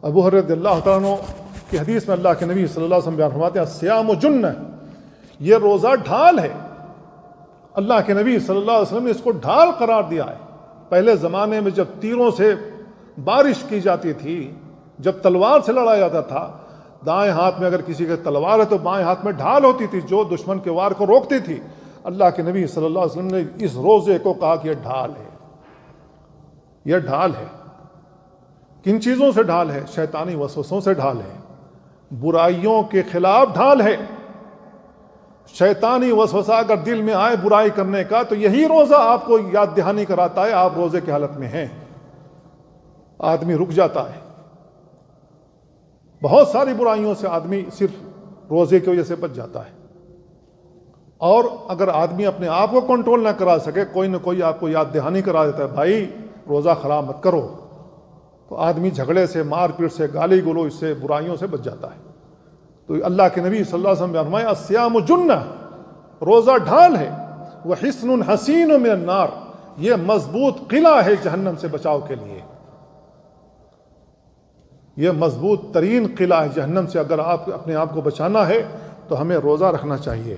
ابو ہریرہ رضی اللہ تعالیٰ عنہ کی حدیث میں اللہ کے نبی صلی اللہ علیہ وسلم بیان فرماتے ہیں الصیام جنہ، یہ روزہ ڈھال ہے۔ اللہ کے نبی صلی اللہ علیہ وسلم نے اس کو ڈھال قرار دیا ہے۔ پہلے زمانے میں جب تیروں سے بارش کی جاتی تھی، جب تلوار سے لڑا جاتا تھا، دائیں ہاتھ میں اگر کسی کے تلوار ہے تو بائیں ہاتھ میں ڈھال ہوتی تھی جو دشمن کے وار کو روکتی تھی۔ اللہ کے نبی صلی اللہ علیہ وسلم نے اس روزے کو کہا کہ یہ ڈھال ہے، یہ ڈھال ہے۔ کن چیزوں سے ڈھال ہے؟ شیطانی وسوسوں سے ڈھال ہے، برائیوں کے خلاف ڈھال ہے۔ شیطانی وسوسہ اگر دل میں آئے برائی کرنے کا تو یہی روزہ آپ کو یاد دہانی کراتا ہے آپ روزے کی حالت میں ہیں، آدمی رک جاتا ہے۔ بہت ساری برائیوں سے آدمی صرف روزے کی وجہ سے بچ جاتا ہے۔ اور اگر آدمی اپنے آپ کو کنٹرول نہ کرا سکے، کوئی نہ کوئی آپ کو یاد دہانی کرا دیتا ہے بھائی روزہ خراب مت کرو، تو آدمی جھگڑے سے، مار پیٹ سے، گالی گلوچ سے، برائیوں سے بچ جاتا ہے۔ تو اللہ کے نبی صلی اللہ علیہ وسلم نے فرمایا الصیام جنہ، روزہ ڈھال ہے، وحصن حصین من النار، یہ مضبوط قلعہ ہے جہنم سے بچاؤ کے لیے۔ یہ مضبوط ترین قلعہ ہے جہنم سے۔ اگر آپ اپنے آپ کو بچانا ہے تو ہمیں روزہ رکھنا چاہیے۔